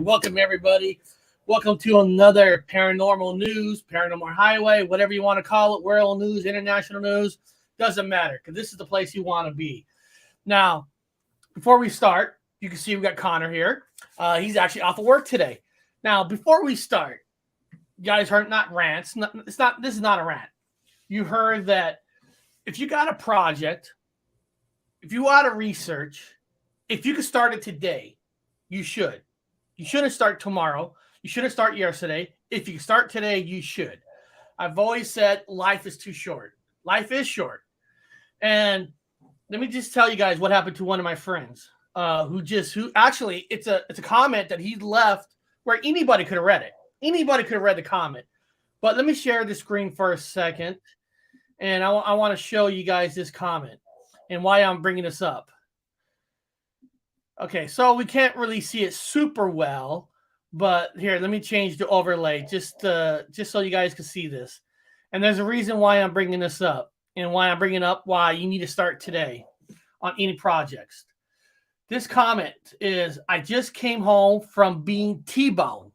Welcome, everybody. Welcome to another paranormal news, paranormal highway, whatever you want to call it, world news, international news, doesn't matter, because this is the place you want to be. Now, before we start, you can see we got Connor here. He's actually off of work today. Now, before we start, you guys heard not rants. This is not a rant. You heard that if you got a project, if you want to research, if you could start it today, you should. You shouldn't start tomorrow. You shouldn't start yesterday. If you start today, you should. I've always said life is too short. Life is short. And let me just tell you guys what happened to one of my friends who actually, it's a comment that he left where anybody could have read it. Anybody could have read the comment. But let me share the screen for a second. And I want to show you guys this comment and why I'm bringing this up. Okay, so we can't really see it super well, but here, let me change the overlay just so you guys can see this. And there's a reason why I'm bringing this up and why I'm bringing up why you need to start today on any projects. This comment is, I just came home from being T-boned,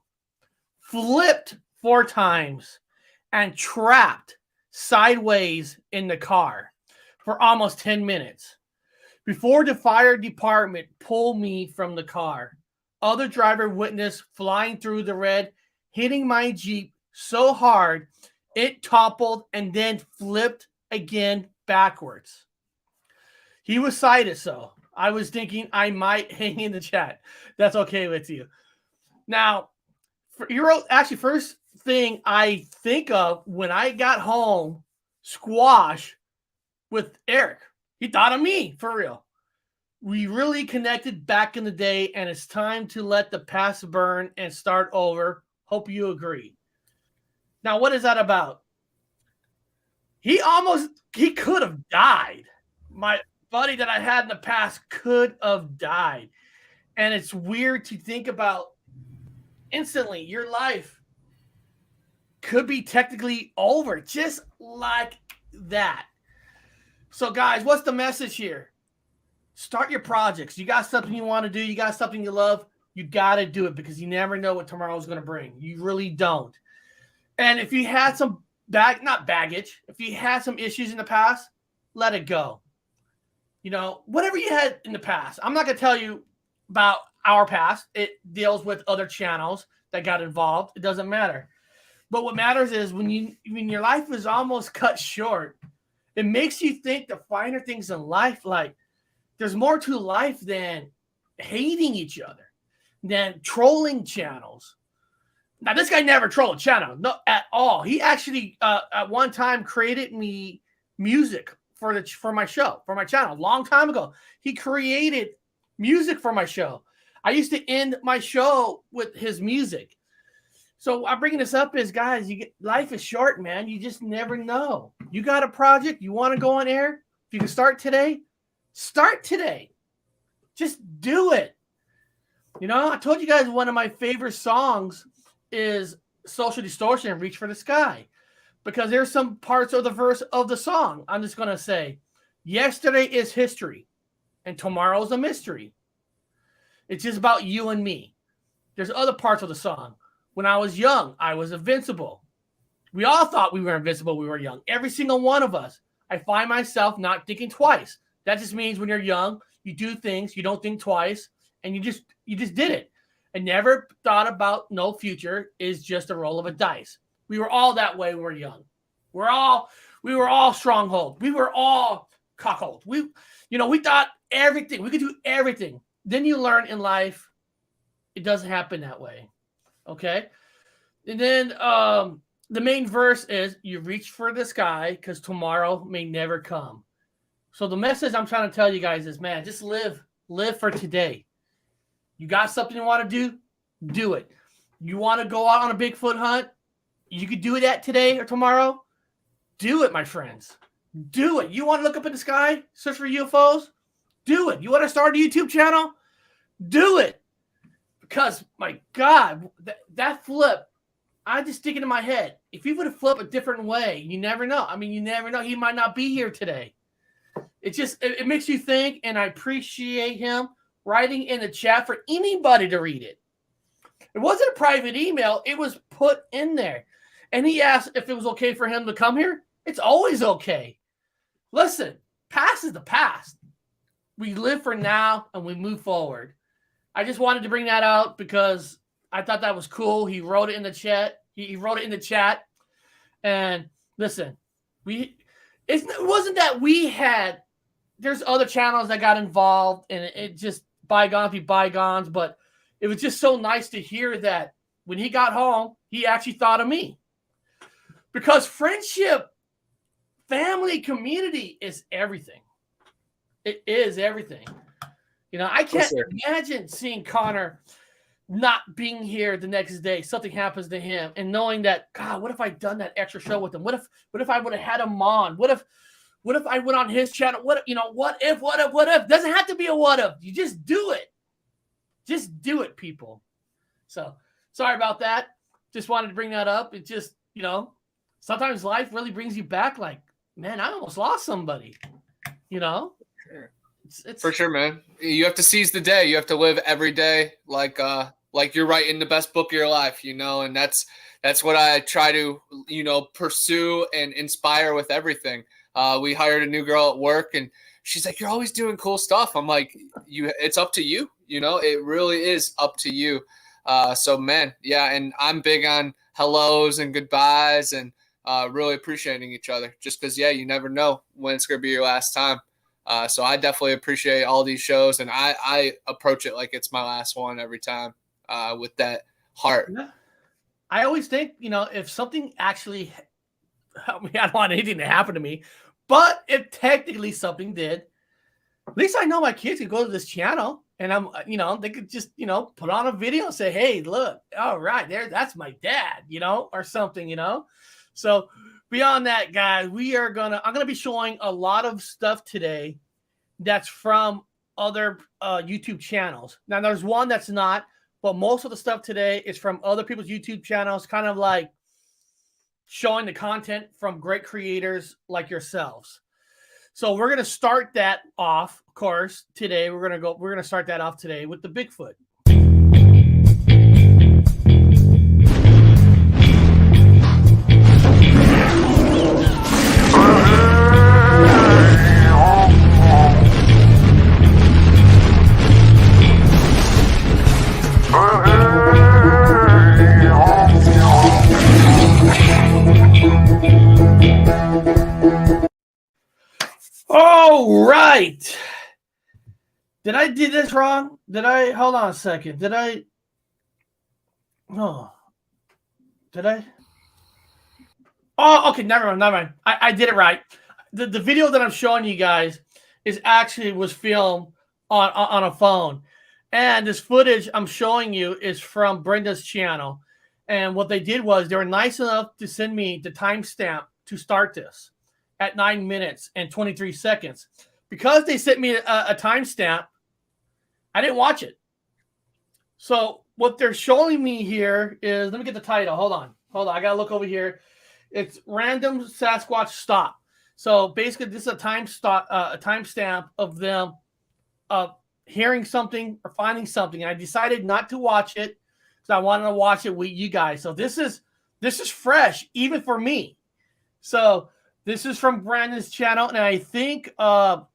flipped 4 times, and trapped sideways in the car for almost 10 minutes. Before the fire department pulled me from the car, other driver witnessed flying through the red, hitting my Jeep so hard it toppled and then flipped again backwards. He was cited, so I was thinking I might hang in the chat. That's okay with you. Now, first thing I think of when I got home, squash with Eric. He thought of me, for real. We really connected back in the day, and it's time to let the past burn and start over. Hope you agree. Now, what is that about? He could have died. My buddy that I had in the past could have died. And it's weird to think about instantly. Your life could be technically over just like that. So, guys, what's the message here? Start your projects. You got something you want to do. You got something you love. You got to do it because you never know what tomorrow is going to bring. You really don't. And if you had some if you had some issues in the past, let it go. You know, whatever you had in the past. I'm not going to tell you about our past. It deals with other channels that got involved. It doesn't matter. But what matters is when your life is almost cut short, it makes you think the finer things in life, like there's more to life than hating each other, than trolling channels. Now, this guy never trolled a channel, no, at all. He actually, at one time, created me music for my show, for my channel, a long time ago. He created music for my show. I used to end my show with his music. So I'm bringing this up is, guys, life is short, man. You just never know. You got a project, you want to go on air? If you can start today, start today. Just do it. You know, I told you guys one of my favorite songs is Social Distortion, Reach for the Sky. Because there's some parts of the verse of the song. I'm just going to say, yesterday is history and tomorrow's a mystery. It's just about you and me. There's other parts of the song. When I was young, I was invincible. We all thought we were invincible when we were young. Every single one of us. I find myself not thinking twice. That just means when you're young, you do things, you don't think twice, and you just did it. And never thought about no future is just a roll of a dice. We were all that way when we were young. We were all stronghold. We were all cockhold. We thought everything. We could do everything. Then you learn in life, it doesn't happen that way. Okay? And then the main verse is, you reach for the sky because tomorrow may never come. So the message I'm trying to tell you guys is, man, just live for today. You got something you want to do it. You want to go out on a Bigfoot hunt? You could do that today or tomorrow. Do it, my friends. Do it. You want to look up in the sky, search for UFOs? Do it. You want to start a YouTube channel? Do it. Because, my God, that flip, I just stick it in my head. If you would have flipped a different way, you never know. I mean, you never know. He might not be here today. It makes you think, and I appreciate him writing in the chat for anybody to read it. It wasn't a private email. It was put in there. And he asked if it was okay for him to come here. It's always okay. Listen, past is the past. We live for now and we move forward. I just wanted to bring that out because I thought that was cool. He wrote it in the chat. He wrote it in the chat. And listen, it wasn't that we had, there's other channels that got involved and it just bygones be bygones, but it was just so nice to hear that when he got home, he actually thought of me. Because friendship, family, community is everything. It is everything. You know, I can't imagine seeing Connor not being here the next day. Something happens to him, and knowing that, God, what if I'd done that extra show with him? What if I would have had him on? What if I went on his channel? What if? Doesn't have to be a what if. You just do it. Just do it, people. So sorry about that. Just wanted to bring that up. It just, sometimes life really brings you back. Like, man, I almost lost somebody. Sure. It's for sure, man. You have to seize the day. You have to live every day like you're writing the best book of your life, and that's what I try to, pursue and inspire with everything. We hired a new girl at work and she's like, "You're always doing cool stuff." I'm like, it's up to you. It really is up to you. So man, yeah. And I'm big on hellos and goodbyes and really appreciating each other just because, yeah, you never know when it's going to be your last time. So I definitely appreciate all these shows, and I approach it like it's my last one every time with that heart. Yeah. I always think, if something actually, I don't want anything to happen to me, but if technically something did, at least I know my kids could go to this channel and they could just, put on a video and say, "Hey, look, all right, that's my dad," or something, So beyond that, guys, I'm going to be showing a lot of stuff today that's from other YouTube channels. Now, there's one that's not, but most of the stuff today is from other people's YouTube channels, kind of like showing the content from great creators like yourselves. So we're going to start that off, of course, today. We're going to start that off today with the Bigfoot. All right. Did I do this wrong? Hold on a second. Did I? Oh, okay, never mind. I did it right. The video that I'm showing you guys was filmed on a phone. And this footage I'm showing you is from Brenda's channel. And what they did was they were nice enough to send me the timestamp to start this at 9 minutes and 23 seconds. Because they sent me a timestamp, I didn't watch it. So what they're showing me here is, let me get the title. Hold on. I got to look over here. It's Random Sasquatch Stop. So basically this is a timestamp of them hearing something or finding something. And I decided not to watch it because I wanted to watch it with you guys. So this is fresh, even for me. So this is from Brandon's channel, and I think, Dan's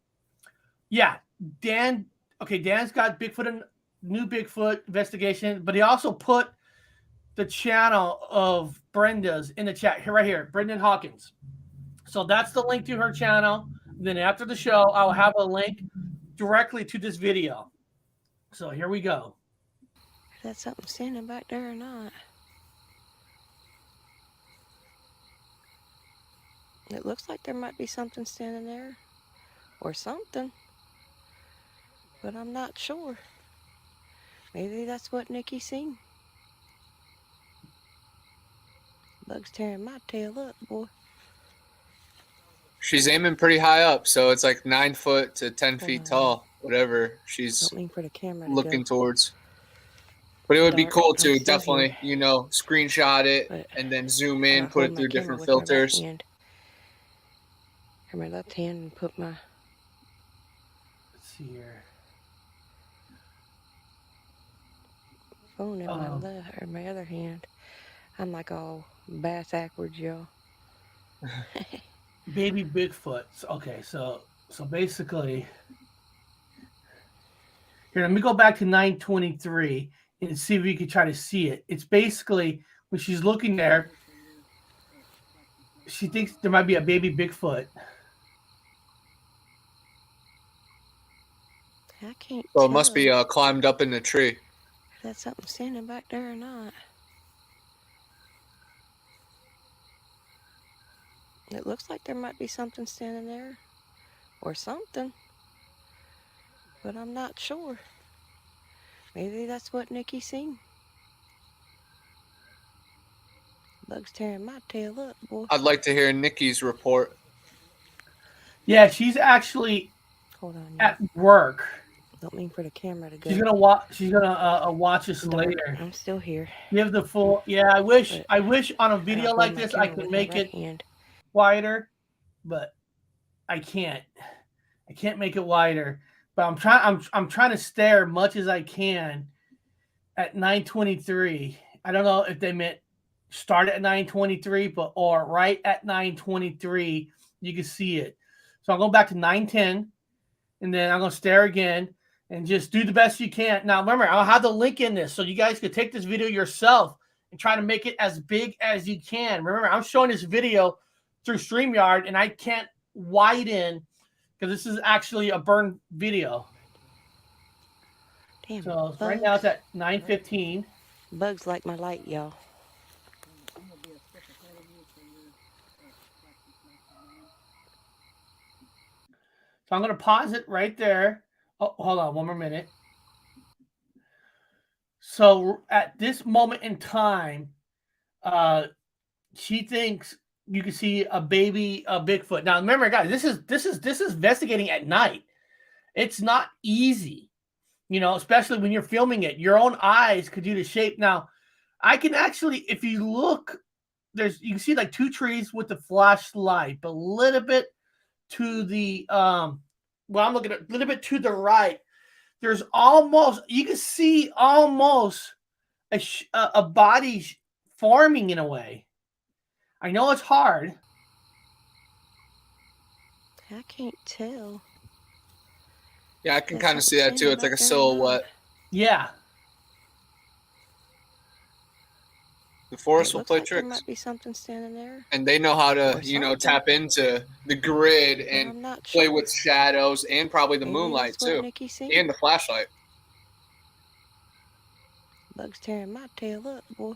got Bigfoot and new Bigfoot investigation, but he also put the channel of Brenda's in the chat here, right here, Brendan Hawkins. So that's the link to her channel. Then after the show, I'll have a link directly to this video. So here we go. Is that something standing back there or not? It looks like there might be something standing there. Or something. But I'm not sure. Maybe that's what Nikki's seen. Bug's tearing my tail up, boy. She's aiming pretty high up, so it's like 9 foot to 10 feet tall, whatever she's for the camera looking towards. But it would be cool to definitely, screenshot it and then zoom in, put it through different filters. My left hand and put my... Let's see here. phone in my left or my other hand. I'm like all backwards, y'all. Baby Bigfoot. Okay, so basically, here, let me go back to 923 and see if you can try to see it. It's basically when she's looking there, she thinks there might be a baby Bigfoot. I can't So tell. it must be climbed up in the tree. If that's something standing back there or not. It looks like there might be something standing there. Or something. But I'm not sure. Maybe that's what Nikki seen. Bug's tearing my tail up, boy. I'd like to hear Nikki's report. Yeah, she's actually at work. Don't mean for the camera to go. She's gonna watch. She's gonna watch this later. I'm still here. Give the full. Yeah, I wish on a video like this I could make it wider, but I can't. I can't make it wider. But I'm trying to stare much as I can at 923. I don't know if they meant start at 923, or right at 923 you can see it. So I'm going back to 910, and then I'm going to stare again and just do the best you can. Now remember, I'll have the link in this so you guys can take this video yourself and try to make it as big as you can. Remember, I'm showing this video through StreamYard, and I can't widen because this is actually a burn video. Damn, so right now it's at 9:15. Bugs like my light, y'all. So I'm going to pause it right there. Oh, hold on one more minute. So at this moment in time, she thinks you can see a baby Bigfoot. Now remember, guys, this is investigating at night. It's not easy, especially when you're filming it. Your own eyes could do the shape. Now, I can actually, if you look, you can see like two trees with the flashlight, but a little bit to the I'm looking at a little bit to the right. There's almost, you can see almost a body forming in a way. I know it's hard. I can't tell. Yeah, I can kind of see that too. It's like a silhouette. Yeah. The forest will play like tricks. There might be something standing there. And they know how to, tap into the grid and play with shadows and probably the moonlight too. And the flashlight. Bug's tearing my tail up, boy.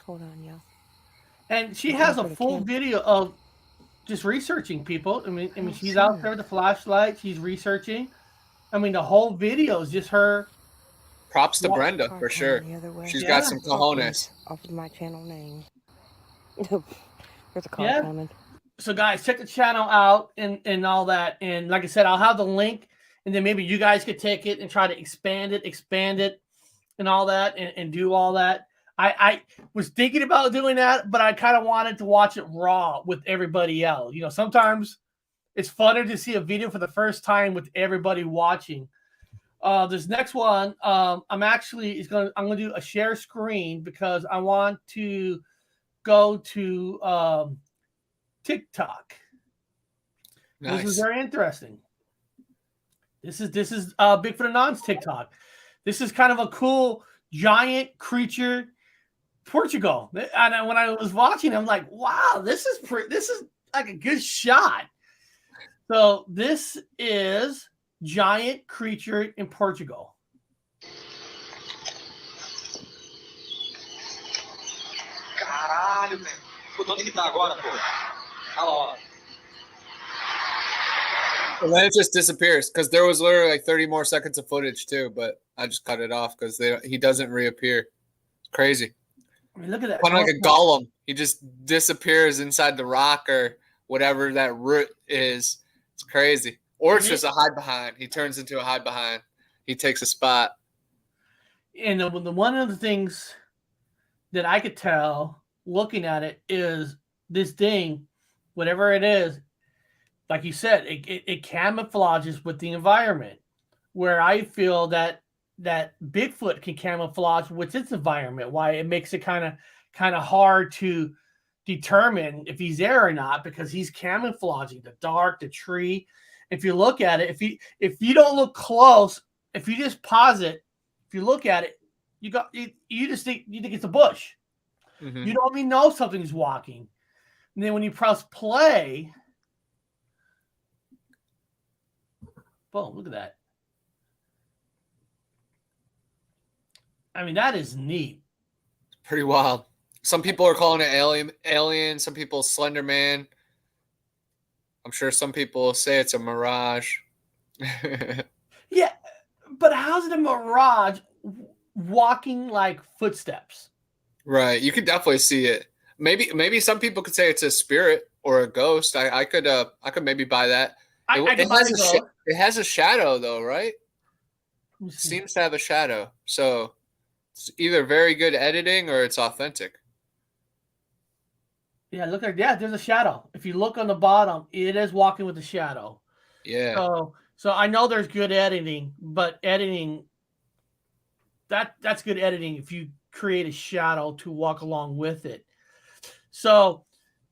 Hold on, y'all. And she has a full video of just researching people. I mean, she's out there with the flashlight. She's researching. I mean, the whole video is just her. Props to Brenda for sure. She's got some cojones. Off of my channel name. There's a car coming. So guys, check the channel out and all that. And like I said, I'll have the link, and then maybe you guys could take it and try to expand it, and all that, and do all that. I was thinking about doing that, but I kind of wanted to watch it raw with everybody else. Sometimes it's funner to see a video for the first time with everybody watching. This next one, I'm gonna do a share screen because I want to go to TikTok. Nice. This is very interesting. This is Bigfoot Anon's TikTok. This is kind of a cool giant creature. Portugal. And when I was watching, I'm like, wow, this is like a good shot. So this is giant creature in Portugal. Caralho, velho. Onde que tá agora, pô? Olha lá. And then it just disappears because there was literally like 30 more seconds of footage too, but I just cut it off because he doesn't reappear. It's crazy. I mean, look at that. Kind of like a golem. He just disappears inside the rock or whatever that root is. It's crazy. Or it's just a hide behind. He turns into a hide behind. He takes a spot. And the one of the things that I could tell looking at it is this thing, whatever it is, like you said, it camouflages with the environment. where I feel that Bigfoot can camouflage with its environment. Why it makes it kind of hard to determine if he's there or not, because he's camouflaging the dark, the tree. If you look at it, if you don't look close, if you just pause it, if you look at it, you just think it's a bush. Mm-hmm. You don't even know something's walking. And then when you press play, boom, look at that. I mean, that is neat. It's pretty wild. Some people are calling it alien. Some people Slender Man. I'm sure some people say it's a mirage. Yeah, but how's it a mirage walking like footsteps? Right. You could definitely see it. Maybe some people could say it's a spirit or a ghost. I could maybe buy that. It has a shadow though, right? It seems to have a shadow. So it's either very good editing or it's authentic. Yeah, there's a shadow. If you look on the bottom, it is walking with a shadow. Yeah. So I know there's good editing, but editing that's good editing if you create a shadow to walk along with it. So,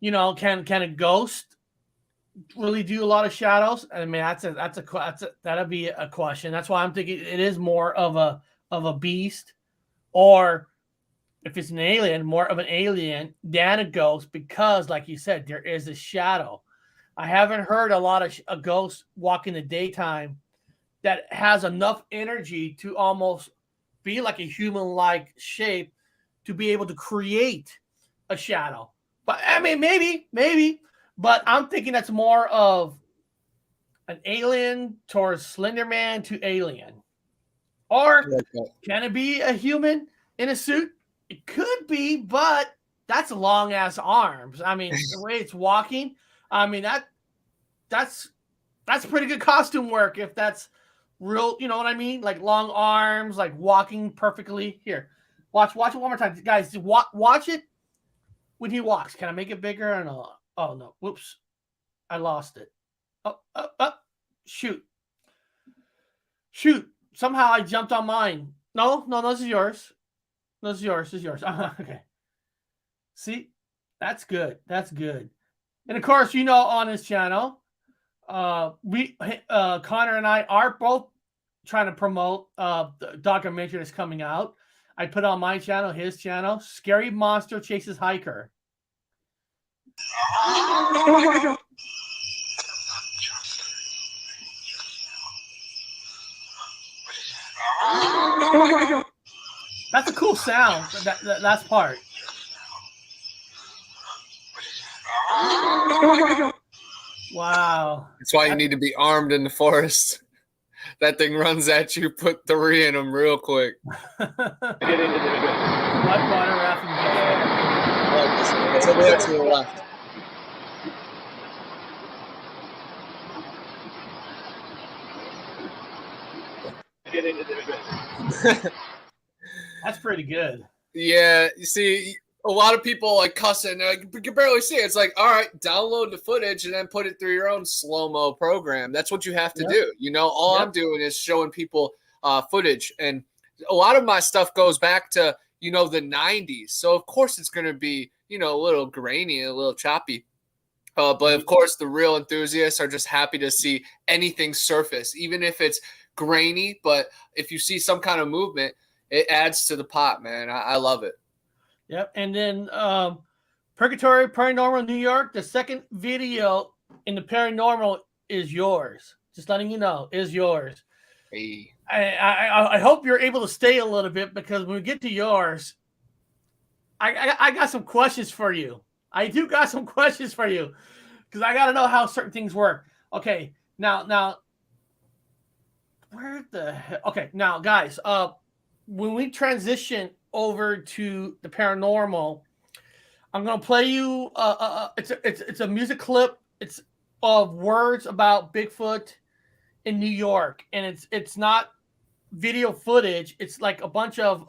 can a ghost really do a lot of shadows? I mean, that'd be a question. That's why I'm thinking it is more of a beast, or if it's an alien, more of an alien than a ghost, because like you said, there is a shadow. I haven't heard a lot of a ghost walk in the daytime that has enough energy to almost be like a human-like shape to be able to create a shadow. But I mean, maybe, but I'm thinking that's more of an alien towards Slender Man to Alien. Or can it be a human in a suit? It could be, but that's long ass arms. I mean, the way it's walking, I mean that's pretty good costume work if that's real, you know what I mean? Like long arms, like walking perfectly. Here, watch it one more time, guys. Watch it when he walks. Can I make it bigger or no? Oh no! Whoops, I lost it. Oh, shoot! Somehow I jumped on mine. No, this is yours. This is yours. Okay. See, that's good. And of course, on his channel, we Connor and I are both trying to promote the documentary that's coming out. I put on my channel, his channel, Scary Monster Chases Hiker. That's a cool sound. That last part. Wow. That's why you need to be armed in the forest. That thing runs at you, put 3 in them real quick. Whitewater rafting. It's over there to the left. That's pretty good. Yeah, you see, a lot of people like cussing. You can barely see it. It's like, all right, download the footage and then put it through your own slow-mo program. That's what you have to do. All I'm doing is showing people footage. And a lot of my stuff goes back to, the 90s. So, of course, it's going to be, a little grainy, a little choppy. But, of course, the real enthusiasts are just happy to see anything surface, even if it's grainy. But if you see some kind of movement, it adds to the pot, man. I love it. Yep. And then Purgatory Paranormal New York, the second video in the Paranormal is yours. Just letting you know, is yours. Hey. I hope you're able to stay a little bit, because when we get to yours, I got some questions for you. I do got some questions for you, because I got to know how certain things work. Okay. Now, where the hell? Okay. Now, guys, when we transition over to the paranormal, I'm gonna play you. It's a music clip. It's of words about Bigfoot in New York, and it's not video footage. It's like a bunch of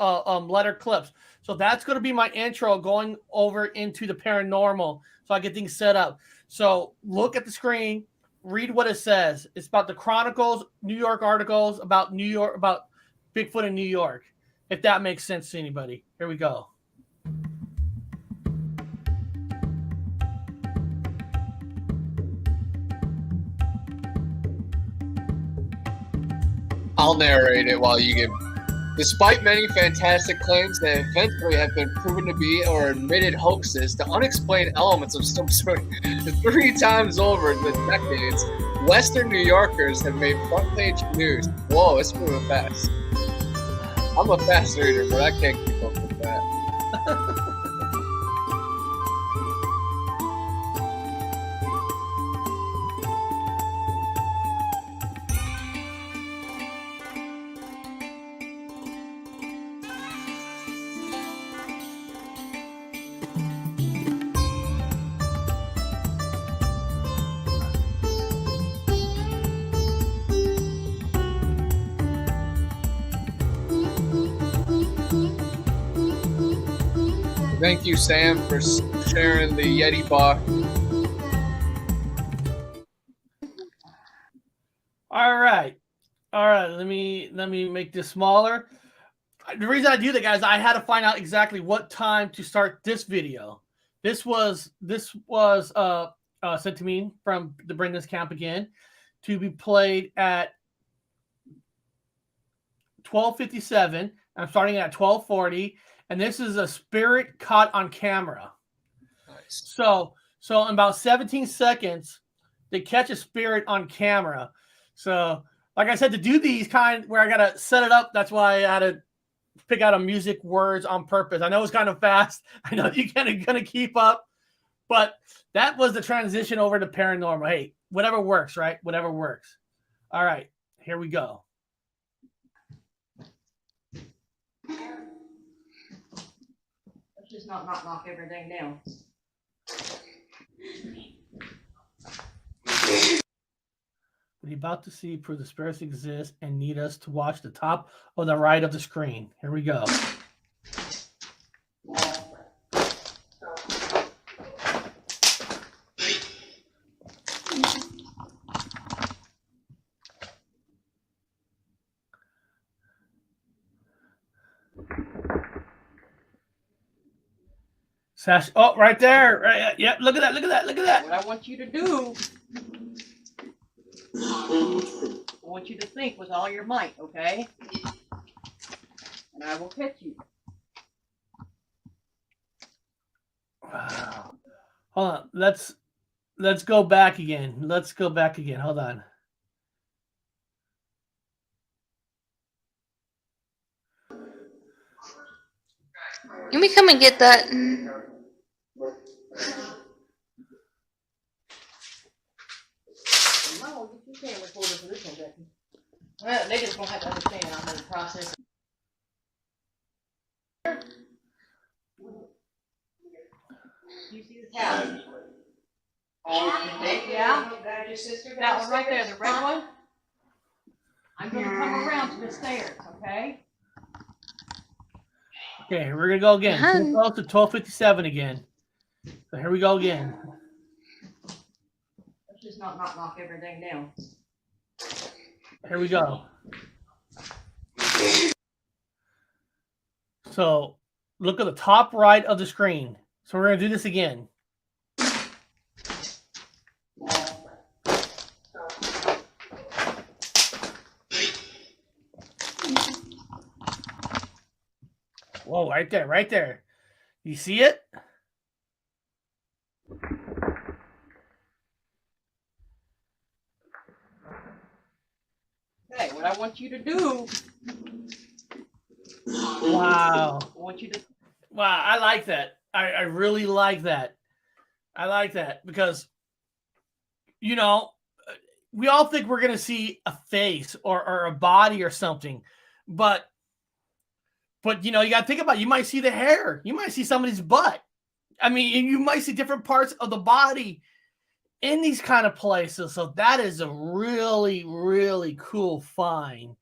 letter clips. So that's gonna be my intro going over into the paranormal. So I get things set up. So look at the screen. read what it says. It's about the Chronicles, New York articles about Bigfoot in New York. If that makes sense to anybody. Here we go. I'll narrate it while you give. Despite many fantastic claims that eventually have been proven to be or admitted hoaxes, the unexplained elements of some sort 3 times over in the decades, Western New Yorkers have made front-page news. Whoa, it's moving fast. I'm a fast reader, but I can't keep up with that. Thank you, Sam, for sharing the Yeti bar. All right. Let me make this smaller. The reason I do that, guys, I had to find out exactly what time to start this video. This was sent to me from the Bring This Camp Again to be played at 12:57. I'm starting at 12:40. And this is a spirit caught on camera. Nice. So in about 17 seconds, they catch a spirit on camera. So, like I said, to do these kind where I gotta set it up, that's why I had to pick out a music words on purpose. I know it's kind of fast. I know you're gonna keep up, but that was the transition over to paranormal. Hey, whatever works, right? Whatever works. All right, here we go. Just not knock everything down. What you're about to see prove the spirits exist and need us to watch the top or the right of the screen. Here we go. Sash, oh, right there. Right, yeah, look at that, look at that, look at that. What I want you to do, I want you to think with all your might, okay? And I will catch you. Wow. Hold on. Let's go back again. Let's go back again. Hold on. Can we come and get that? No, you can't record it for this one, Becky. Well, they just gonna have to understand I'm gonna process. You see the tab? Yeah? That one right there, the red one? I'm gonna come around to the stairs, okay? Okay, we're gonna go again. We'll go to 12:57 again. So here we go again. Let's just not knock everything down. Here we go. So look at the top right of the screen. So we're gonna do this again. Whoa, right there, right there. You see it? Okay, what I want you to do. Wow. I want you to. Wow, I like that. I really like that. I like that because, you know, we all think we're going to see a face or a body or something, but you know, you got to think about it. You might see the hair. You might see somebody's butt. I mean, you might see different parts of the body in these kind of places. So that is a really, really cool find.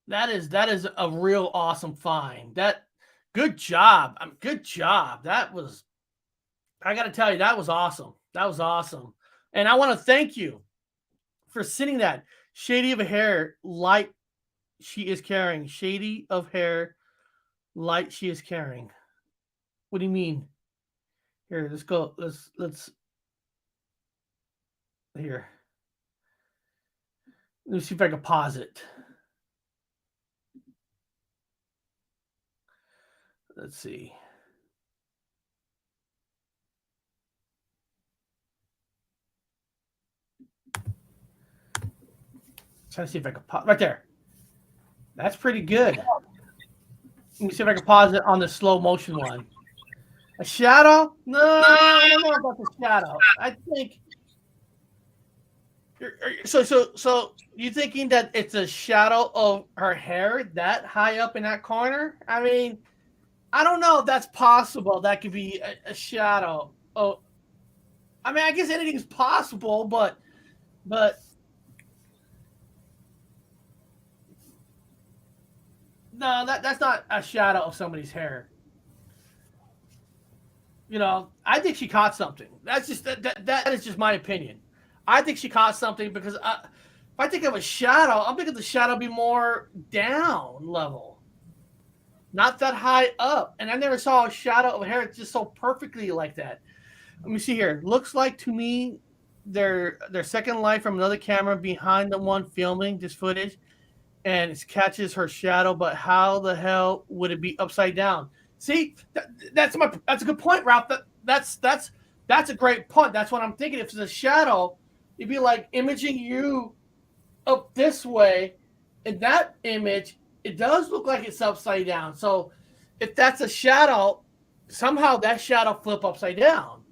That is a real awesome find. Good job. Good job. That was, I got to tell you, that was awesome. That was awesome. And I want to thank you for sending that shady of hair light she is carrying. Shady of hair light she is carrying. What do you mean? Here, let's go. Let's here. Let me see if I can pause it. Let's see. Trying to see if I can pause right there. That's pretty good. Let me see if I can pause it on the slow motion one. A shadow? No, I don't know about the shadow. I think. So you thinking that it's a shadow of her hair that high up in that corner? I mean, I don't know if that's possible. That could be a shadow. Oh, I mean, I guess anything's possible, but no, that's not a shadow of somebody's hair. You know, I think she caught something. That's just that is just my opinion. I think she caught something because if I think of a shadow, I'm thinking the shadow be more down level, not that high up. And I never saw a shadow of hair just so perfectly like that. Let me see here. Looks like to me their second light from another camera behind the one filming this footage, and it catches her shadow. But how the hell would it be upside down? See, that's a good point, Ralph. That's a great point. That's what I'm thinking. If it's a shadow, it'd be like imaging you up this way. In that image, it does look like it's upside down. So if that's a shadow, somehow that shadow flip upside down.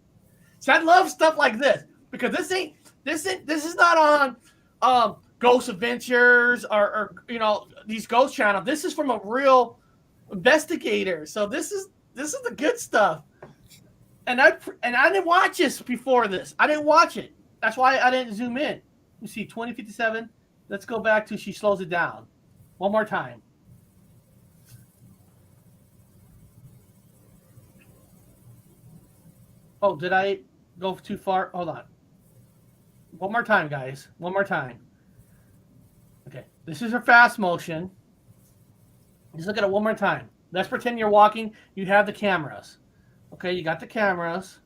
So I love stuff like this because this is not on Ghost Adventures or these ghost channels. This is from a real investigator. So this is the good stuff. And I didn't watch this before this. I didn't watch it. That's why I didn't zoom in. You see 2057. Let's go back to she slows it down. One more time. Oh, did I go too far? Hold on. One more time, guys. One more time. Okay. This is her fast motion. Just look at it one more time. Let's pretend you're walking. You have the cameras. Okay, you got the cameras.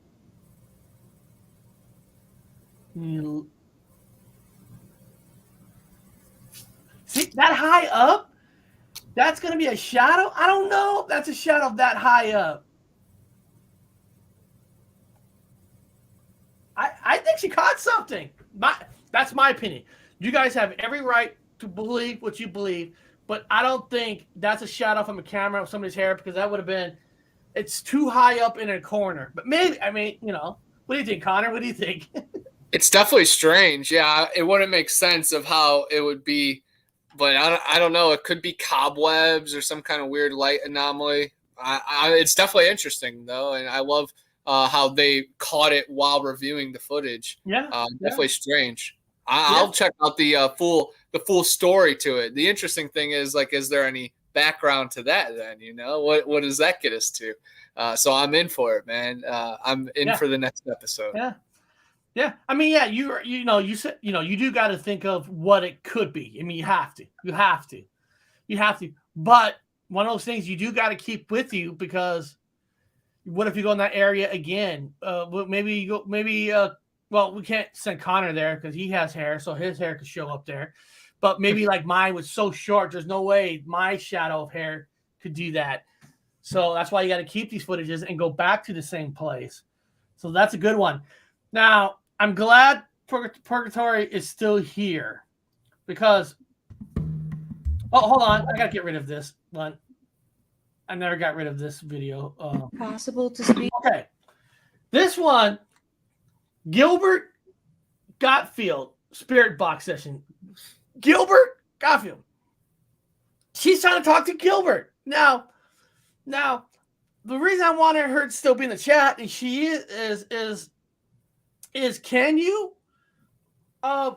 See that high up? That's going to be a shadow? I don't know if that's a shadow that high up. I think she caught something. That's my opinion. You guys have every right to believe what you believe, but I don't think that's a shadow from a camera of somebody's hair because that would have been, it's too high up in a corner. But maybe, I mean, what do you think, Connor? What do you think? It's definitely strange. Yeah, it wouldn't make sense of how it would be, but I don't know. It could be cobwebs or some kind of weird light anomaly. It's definitely interesting, though, and I love how they caught it while reviewing the footage. Yeah, definitely strange. I'll check out the full story to it. The interesting thing is, like, is there any background to that? Then what does that get us to? So I'm in for it, man. I'm in for the next episode. Yeah. I mean, yeah. You said you do got to think of what it could be. I mean, you have to. But one of those things you do got to keep with you because what if you go in that area again? Maybe you go. Maybe well, we can't send Connor there because he has hair, so his hair could show up there. But maybe like mine was so short, there's no way my shadow of hair could do that. So that's why you got to keep these footages and go back to the same place. So that's a good one. Now, I'm glad Purgatory is still here because, oh, hold on. I got to get rid of this one. I never got rid of this video. Possible to speak. Okay. This one, Gilbert Gottfield, Spirit Box Session. Gilbert Gottfield. She's trying to talk to Gilbert. Now, the reason I wanted her to still be in the chat, and she is can you? I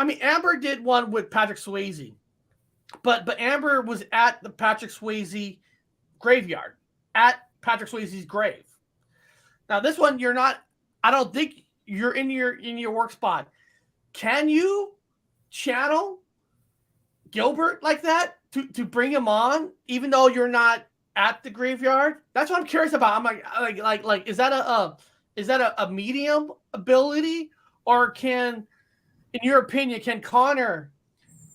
mean, Amber did one with Patrick Swayze, but Amber was at the Patrick Swayze graveyard, at Patrick Swayze's grave. Now, this one you're not. I don't think you're in your work spot. Can you channel Gilbert like that to bring him on, even though you're not at the graveyard? That's what I'm curious about. I'm like, is that a medium ability, or can, in your opinion, can Connor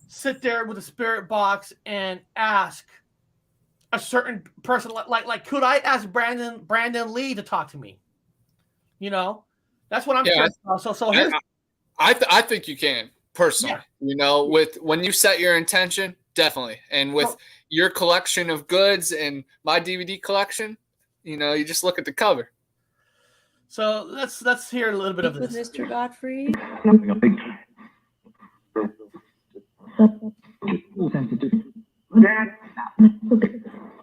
sit there with a spirit box and ask a certain person, like could I ask Brandon Lee to talk to me? You know, that's what I'm curious about. So here's, I think you can personally. Yeah. You know, with when you set your intention, definitely, and with your collection of goods and my DVD collection, you know, you just look at the cover. So let's hear a little bit of With this. Mr. Godfrey.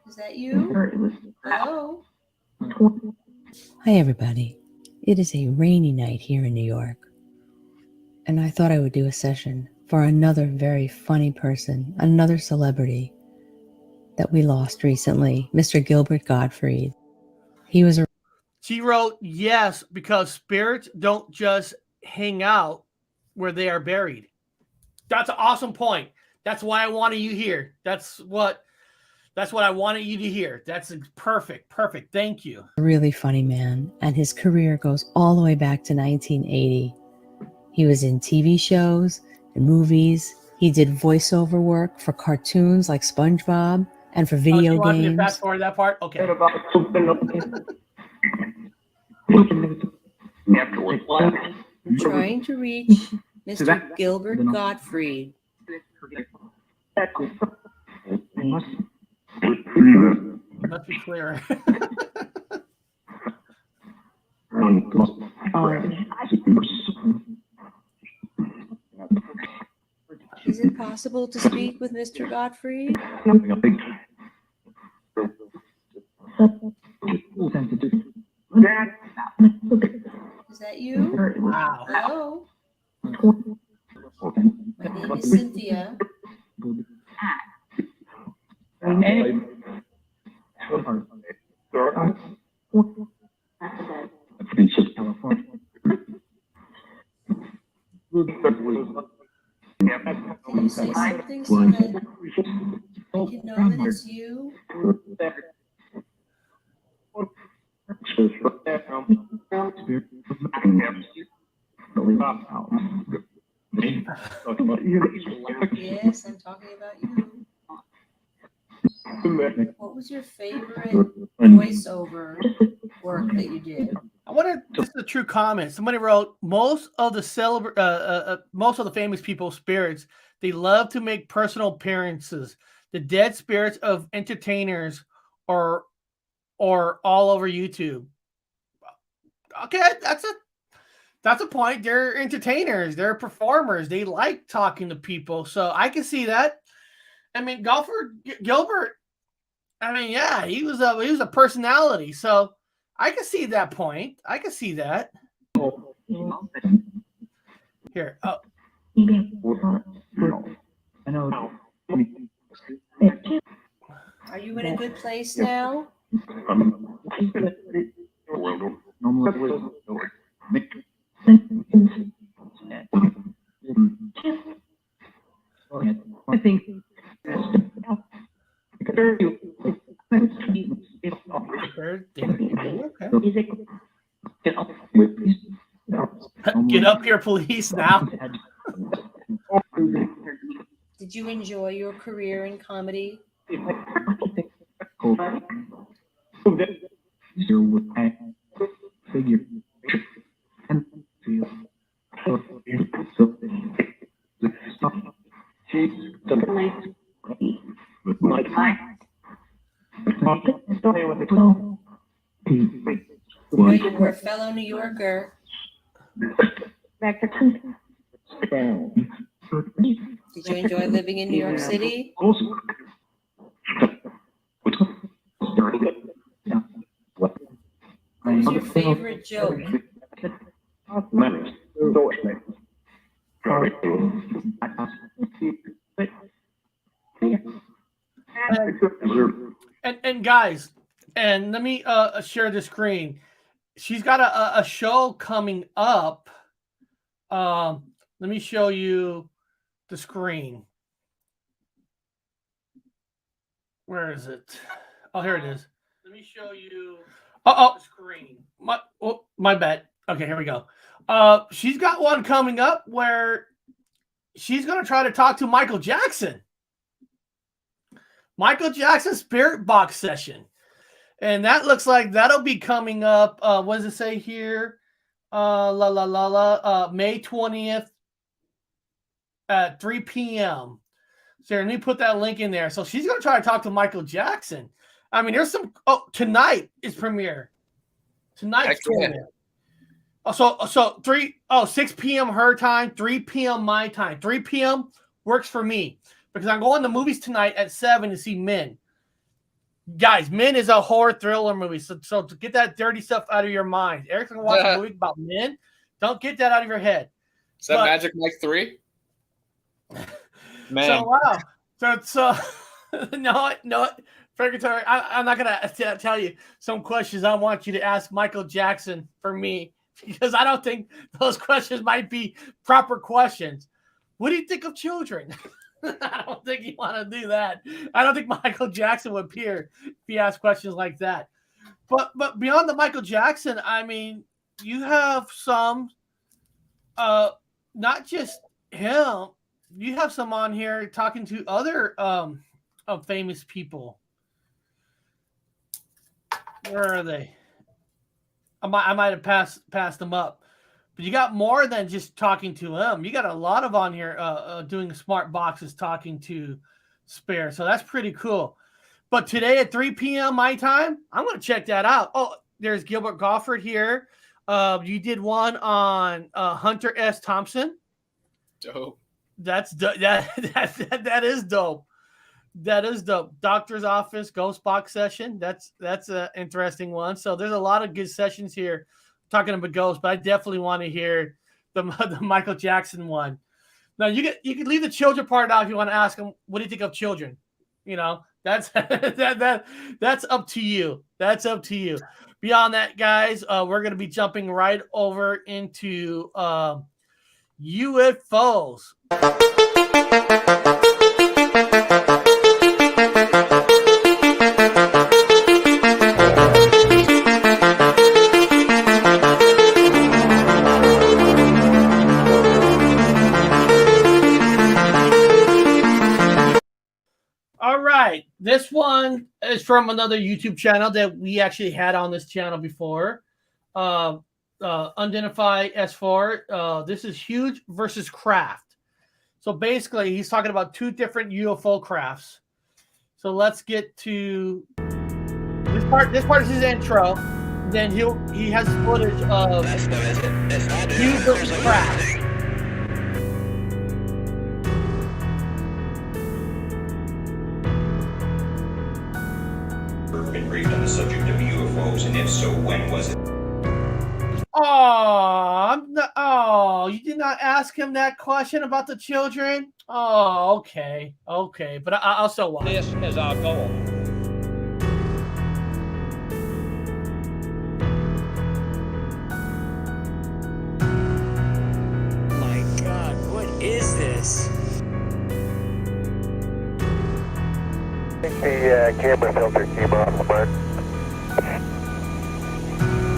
Is that you? Hello? Hi, everybody. It is a rainy night here in New York, and I thought I would do a session for another very funny person, another celebrity that we lost recently, Mr. Gilbert Gottfried. He was a She wrote, yes, because spirits don't just hang out where they are buried. That's an awesome point. That's why I wanted you here. That's what I wanted you to hear. That's perfect. Thank you. really funny man, and his career goes all the way back to 1980. He was in TV shows and movies. He did voiceover work for cartoons like SpongeBob and for video you want me to games. fast forward that part? Okay. Trying to reach Mr. Gilbert Gottfried. Let's be clear. Is it possible to speak with Mr. Gottfried? Is that you? Wow. Hello? My name is Cynthia. Can you say something so that I can know that it's you? Yes, I'm talking about you. What was your favorite voiceover work that you did? This is a true comment. Somebody wrote, most of the famous people spirits, they love to make personal appearances. The dead spirits of entertainers are all over YouTube. Okay, that's a point. They're entertainers, they're performers, they like talking to people. So I can see that. I mean, Gilbert, I mean, yeah, he was a personality. So I can see that point. I can see that. Here. Oh. Are you in a good place now? I think Get up here, police, now. Did you enjoy your career in comedy? You were a fellow New Yorker. Did you enjoy living in New York City? What was your favorite joke? And guys, and let me share the screen. she's got a show coming up. Let me show you the screen. Where is it? Oh, here it is. Let me show you the screen. My bad. Okay, here we go. She's got one coming up where she's going to try to talk to Michael Jackson. Michael Jackson Spirit Box session. And that looks like that'll be coming up. What does it say here? May 20th at 3 p.m. So let me put that link in there. So she's going to try to talk to Michael Jackson. I mean, there's some. Oh, tonight is premiere. Tonight's premiere. So 6 p.m. her time, 3 p.m. my time. 3 p.m. works for me because I'm going to movies tonight at 7 to see Men. Guys, Men is a horror thriller movie. So to get that dirty stuff out of your mind, Eric's going to watch a movie about men. Don't get that out of your head. Is that Magic Mike 3? Man. So, wow. So no, Purgatory, I'm not going to tell you some questions I want you to ask Michael Jackson for me because I don't think those questions might be proper questions. What do you think of children? I don't think you want to do that. I don't think Michael Jackson would appear if he asked questions like that. But beyond the Michael Jackson, I mean, you have some, not just him. You have some on here talking to other famous people. Where are they? I might have passed them up. But you got more than just talking to him. You got a lot of on here doing smart boxes talking to Spare. So that's pretty cool. But today at 3 p.m. my time, I'm going to check that out. Oh, there's Gilbert Goffard here. You did one on Hunter S. Thompson. Dope. That is dope. That is dope. Doctor's office, ghost box session. That's an interesting one. So there's a lot of good sessions here talking about ghosts, but I definitely want to hear the Michael Jackson one. Now you can leave the children part out if you want to ask them, what do you think of children? You know, that's that's up to you. That's up to you. Beyond that, guys, we're gonna be jumping right over into UFOs. All right, this one is from another YouTube channel that we actually had on this channel before. Unidentified S4. This is Huge versus Craft. So basically, he's talking about two different UFO crafts. So let's get to this part. This part is his intro. Then he has footage of Huge versus Craft. Been briefed on the subject of UFOs, and if so, when was it? Oh, you did not ask him that question about the children? Oh, okay. But I'll still watch. This is our goal. My God, what is this? I think the camera filter came off the mark.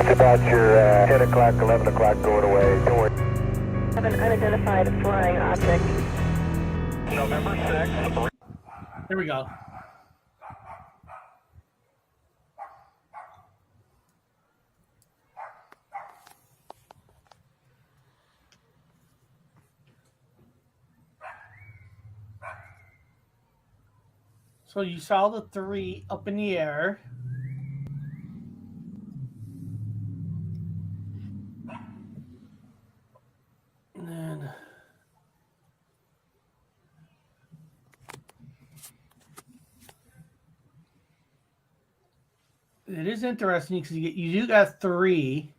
It's about your 10 o'clock, 11 o'clock going away. Don't worry. Have an unidentified flying object. November 6th. Here we go. So you saw the three up in the air. And then it is interesting because you do got three.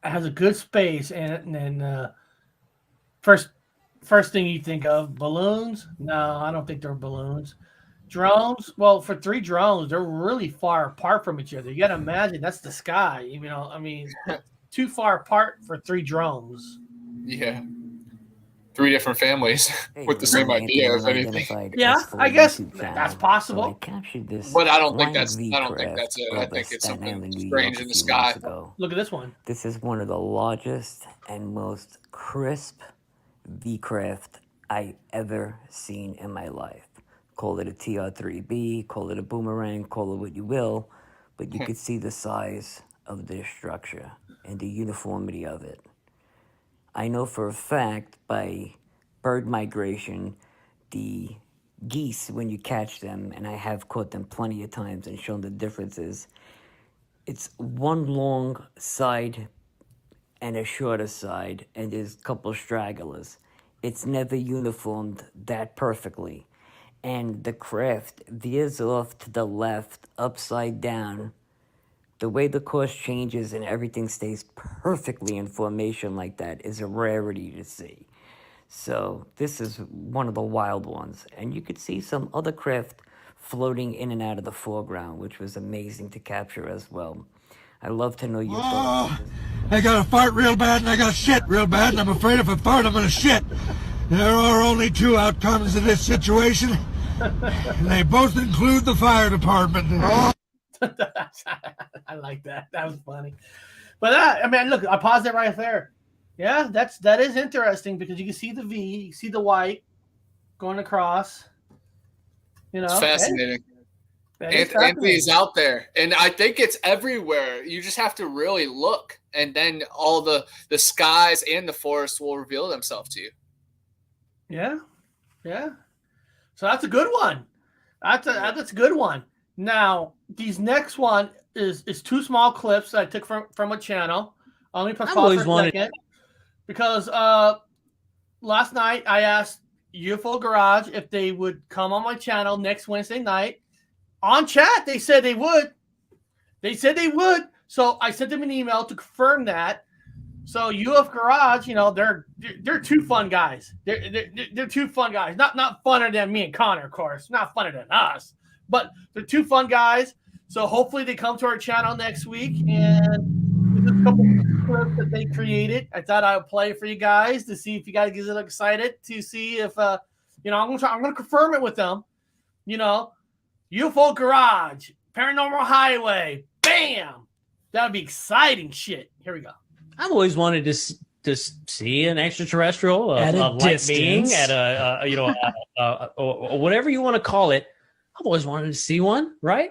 It has a good space, and then first thing you think of balloons? No, I don't think they're balloons. Drones. Well, for 3 drones, they're really far apart from each other. You got to imagine that's the sky. You know, I mean, too far apart for 3 drones. Yeah. 3 different families with the same idea, if anything. Yeah, I guess that's possible. So I captured this. But I don't think flying that's. I don't think V-craft that's it. I over think it's Staten something Island, New strange York, in a the few sky. months ago. Look at this one. This is one of the largest and most crisp V-craft I ever seen in my life. Call it a TR-3B, call it a boomerang, call it what you will, but you could see the size of this structure and the uniformity of it. I know for a fact by bird migration, the geese, when you catch them, and I have caught them plenty of times and shown the differences, it's one long side and a shorter side, and there's a couple stragglers. It's never uniformed that perfectly. And the craft veers off to the left, upside down. The way the course changes and everything stays perfectly in formation like that is a rarity to see. So this is one of the wild ones. And you could see some other craft floating in and out of the foreground, which was amazing to capture as well. I love to know your thoughts. I gotta fart real bad and I gotta shit real bad, and I'm afraid if I fart, I'm gonna shit. There are only 2 outcomes in this situation, and they both include the fire department. I like that. That was funny. But I mean, look, I paused it right there. Yeah, that is interesting because you can see the V, you see the white going across. You know, It's fascinating. Hey, Anthony's out there, and I think it's everywhere. You just have to really look, and then all the skies and the forests will reveal themselves to you. Yeah, yeah. So that's a good one. That's a good one. Now, these next one is 2 small clips that I took from a channel. Let me press pause for a second. Because last night I asked UFO Garage if they would come on my channel next Wednesday night. On chat, they said they would. So I sent them an email to confirm that. So UFO Garage, you know, they're 2 fun guys. They're 2 fun guys. Not funner than me and Connor, of course. Not funner than us. But they're 2 fun guys. So hopefully they come to our channel next week, and there's a couple of clips that they created. I thought I would play for you guys to see if you guys get excited to see if you know, I'm gonna confirm it with them. You know, UFO Garage, Paranormal Highway, bam! That would be exciting shit. Here we go. I've always wanted to see an extraterrestrial, at a light being, distance. at a you know, or whatever you want to call it. I've always wanted to see one, right?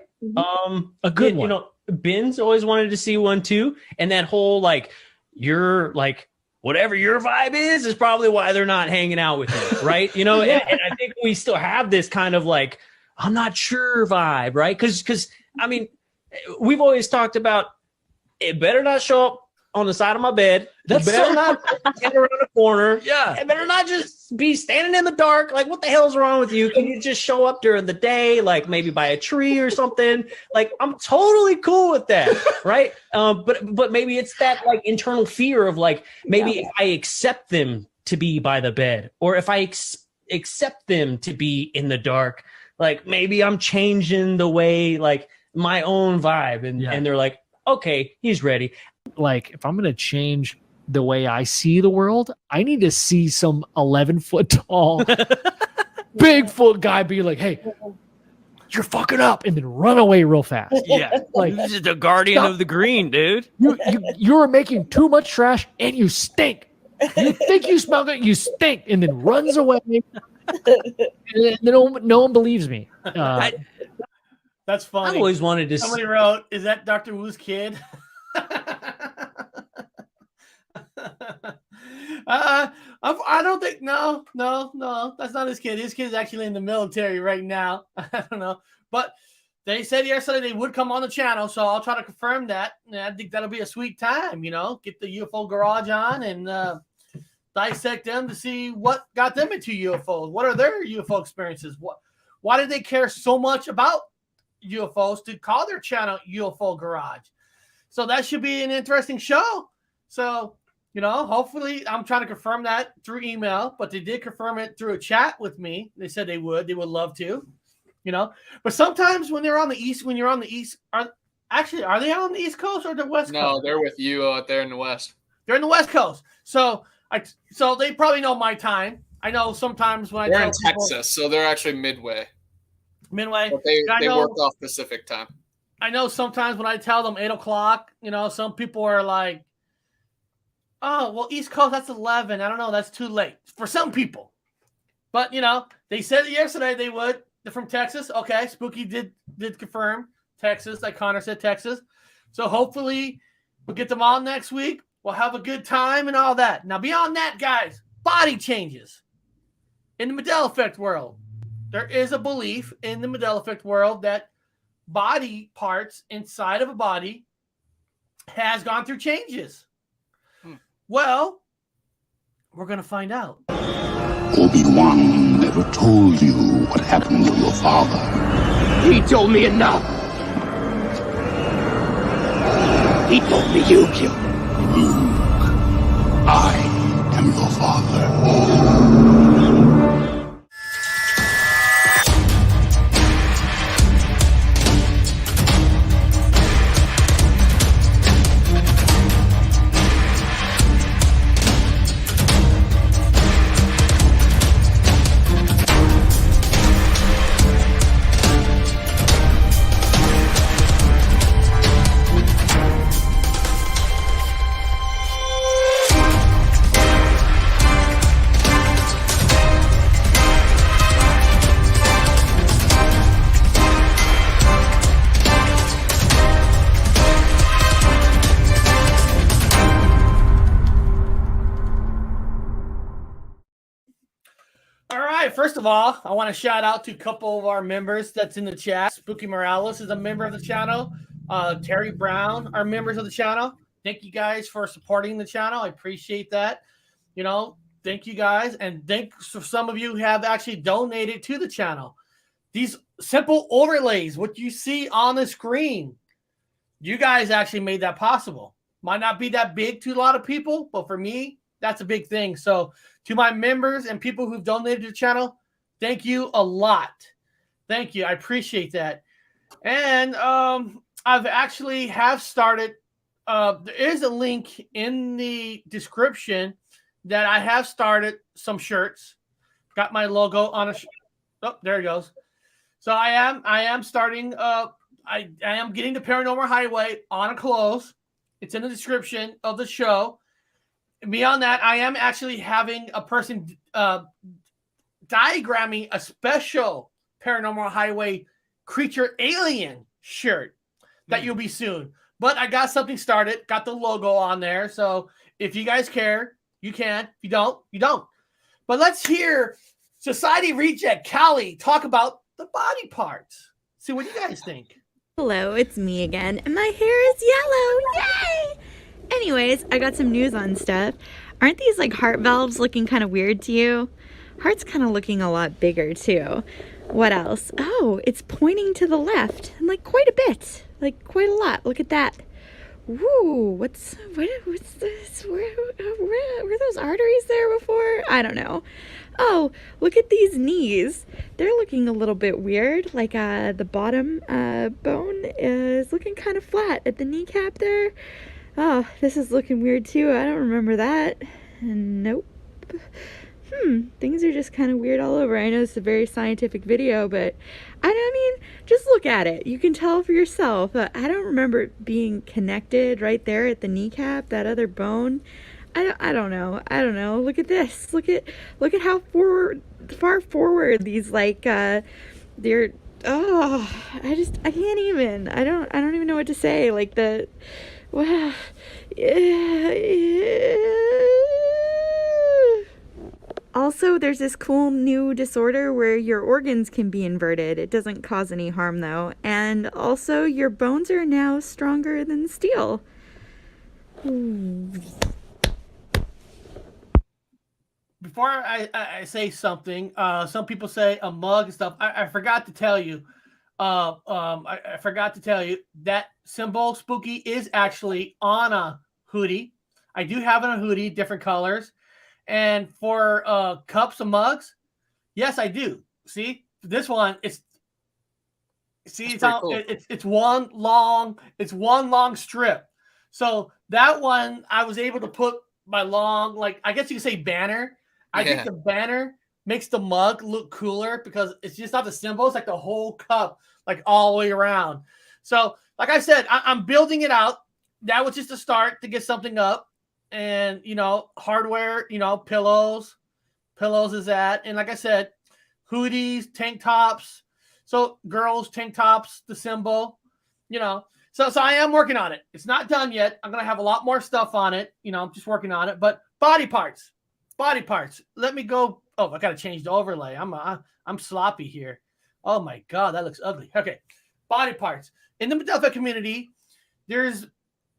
A good one. You know, Ben's always wanted to see one too. And that whole like, you're like, whatever your vibe is probably why they're not hanging out with you, right? You know, and I think we still have this kind of like, I'm not sure vibe, right? Because I mean, we've always talked about it better not show up on the side of my bed. It better not get around the corner. Yeah. It better not just be standing in the dark. Like, what the hell's wrong with you? Can you just show up during the day, like maybe by a tree or something? Like, I'm totally cool with that, right? But maybe it's that like internal fear of like, maybe if I accept them to be by the bed, or if I accept them to be in the dark, like maybe I'm changing the way, like my own vibe. And they're like, okay, he's ready. Like, if I'm going to change the way I see the world, I need to see some 11-foot tall Bigfoot guy be like, hey, you're fucking up, and then run away real fast. Yeah. Like, This is the guardian of the green, dude. You're making too much trash and you stink. You think you smell good, you stink, and then runs away. And no one believes me. That's funny. I've always wanted to. Somebody wrote, "Is that Dr. Wu's kid?" I don't think. No, that's not his kid. His kid is actually in the military right now. I don't know, but they said yesterday they would come on the channel, so I'll try to confirm that. And I think that'll be a sweet time. You know, get the UFO Garage on and dissect them to see what got them into UFOs. What are their UFO experiences? Why did they care so much about UFOs to call their channel UFO Garage? So that should be an interesting show. So, you know, hopefully I'm trying to confirm that through email, but they did confirm it through a chat with me. They said they would love to. you know. But sometimes when they're on the east, when you're on the east, are they on the East Coast or the West Coast? No, they're with you out there in the West. They're in the West Coast. So they probably know my time. I know sometimes when they're in Texas, so they're actually midway. Midway. But they work off Pacific time. I know sometimes when I tell them 8 o'clock, you know, some people are like, oh, well, East Coast, that's 11. I don't know. That's too late for some people. But, you know, they said yesterday they would. They're from Texas. Okay, Spooky did confirm Texas. Like Connor said, Texas. So hopefully we'll get them on next week. We'll have a good time and all that. Now, beyond that, guys, body changes. In the Mandela effect world, there is a belief in the Mandela effect world that body parts inside of a body has gone through changes. Well, we're going to find out. Obi-Wan never told you what happened to your father. He told me enough. He told me you killed him. Luke, I am your father. First of all, I want to shout out to a couple of our members that's in the chat. Spooky Morales is a member of the channel. Terry Brown are members of the channel. Thank you guys for supporting the channel. I appreciate that. You know, thank you guys. And thanks for some of you who have actually donated to the channel. These simple overlays, what you see on the screen, you guys actually made that possible. Might not be that big to a lot of people, but for me, that's a big thing. So to my members and people who've donated to the channel, thank you a lot. Thank you. I appreciate that. And I've actually have started. There is a link in the description that I have started some shirts. Got my logo on a. Oh, there it goes. So I am starting. I am getting the Paranormal Highway on a close. It's in the description of the show. Beyond that, I am actually having a person diagramming a special Paranormal Highway creature alien shirt that you'll be soon. But I got something started, got the logo on there. So if you guys care, you can. If you don't, you don't. But let's hear Society Reject Callie talk about the body parts. See what you guys think. Hello, it's me again, and my hair is yellow. Yay! Anyways, I got some news on stuff. Aren't these like heart valves looking kind of weird to you? Heart's kind of looking a lot bigger too. What else? Oh, it's pointing to the left, and like quite a bit, like quite a lot. Look at that. Woo, what's this? Were those arteries there before? I don't know. Oh, look at these knees. They're looking a little bit weird. Like the bottom bone is looking kind of flat at the kneecap there. Oh, this is looking weird too. I don't remember that. Nope. Things are just kind of weird all over. I know it's a very scientific video, but I mean, just look at it. You can tell for yourself. I don't remember it being connected right there at the kneecap, that other bone. I don't know. I don't know. Look at this. Look at how far forward these like they're. Oh, I can't even. I don't even know what to say. Like the. Wow. Also, there's this cool new disorder where your organs can be inverted. It doesn't cause any harm, though. And also, your bones are now stronger than steel. Before I say something, some people say a mug and stuff. I forgot to tell you. I forgot to tell you that symbol Spooky is actually on a hoodie. I do have a hoodie, different colors. And for cups and mugs, yes, I do. See, this one, See, it's one long strip. So that one I was able to put my long, like I guess you could say banner. I think the banner makes the mug look cooler because it's just not the symbol, it's like the whole cup, like all the way around. So, like I said, I'm building it out. That was just a start to get something up. And hardware, pillows is that. And like I said, hoodies, tank tops. So girls, tank tops, the symbol, So I am working on it. It's not done yet. I'm gonna have a lot more stuff on it. I'm just working on it. But body parts. Let me go. Oh, I gotta change the overlay. I'm sloppy here. Oh my god, that looks ugly. Okay, body parts in the Mandela community. There's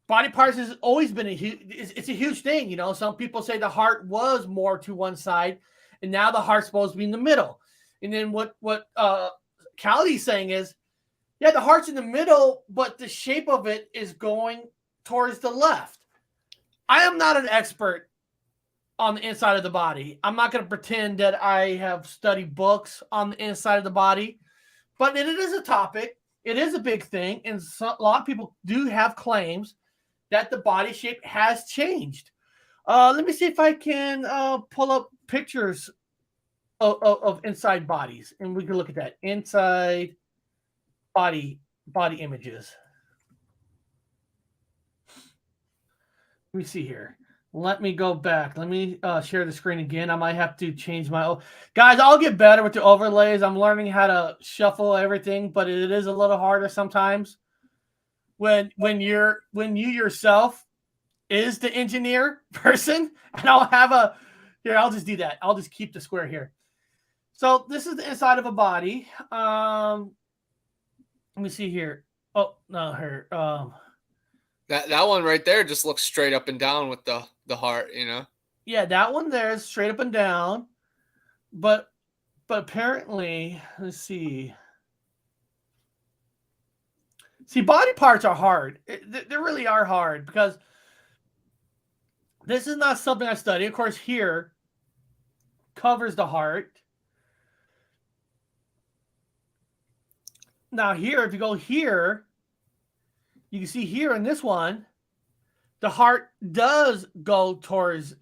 body parts has always been it's a huge thing. Some people say the heart was more to one side, and now the heart's supposed to be in the middle. And then what Cali's saying is, yeah, the heart's in the middle, but the shape of it is going towards the left. I am not an expert on the inside of the body. I'm not going to pretend that I have studied books on the inside of the body, but it is a topic. It is a big thing, and a lot of people do have claims that the body shape has changed. Let me see if I can pull up pictures of inside bodies, and we can look at that inside body images. Let me see here. Let me go back. Let me share the screen again. I might have to change my guys. I'll get better with the overlays. I'm learning how to shuffle everything, but it is a little harder sometimes when you yourself is the engineer person. And I'll just do that. I'll just keep the square here. So this is the inside of a body. Let me see here. Oh, no, here. That one right there just looks straight up and down with the heart, Yeah, that one there is straight up and down. But apparently, let's see. See, body parts are hard. They really are hard because this is not something I study. Of course, here covers the heart. Now here, if you go here, you can see here in this one, the heart does go towards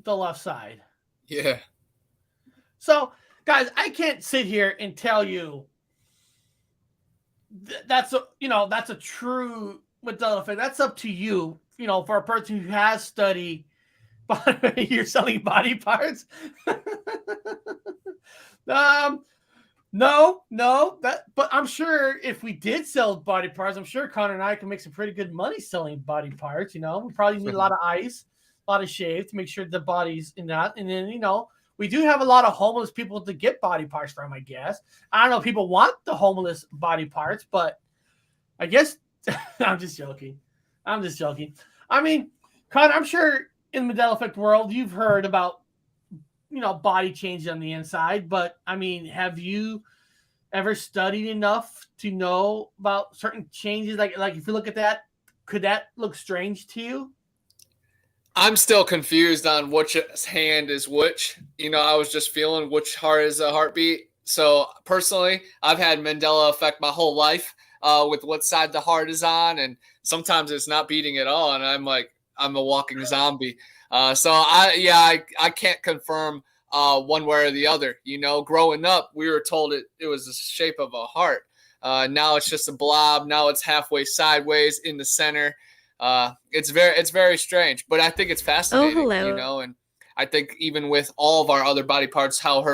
the left side. Yeah. So, guys, I can't sit here and tell you that's a true Mandela effect. That's up to you. For a person who has studied, you're selling body parts. No, but I'm sure if we did sell body parts, I'm sure Connor and I can make some pretty good money selling body parts. We probably need a lot of ice, a lot of shave to make sure the body's in that. And then, we do have a lot of homeless people to get body parts from, I guess. I don't know if people want the homeless body parts, but I guess I'm just joking. I mean, Connor, I'm sure in the Mandela effect world, you've heard about body changes on the inside, but I mean, have you ever studied enough to know about certain changes? Like if you look at that, could that look strange to you? I'm still confused on which hand is which. I was just feeling which heart is a heartbeat. So personally, I've had Mandela effect my whole life with what side the heart is on, and sometimes it's not beating at all, and I'm like, I'm a walking zombie. So I can't confirm one way or the other. Growing up, we were told it was the shape of a heart. Now it's just a blob. Now it's halfway sideways in the center. It's very strange, but I think it's fascinating. Oh, hello. And I think even with all of our other body parts, how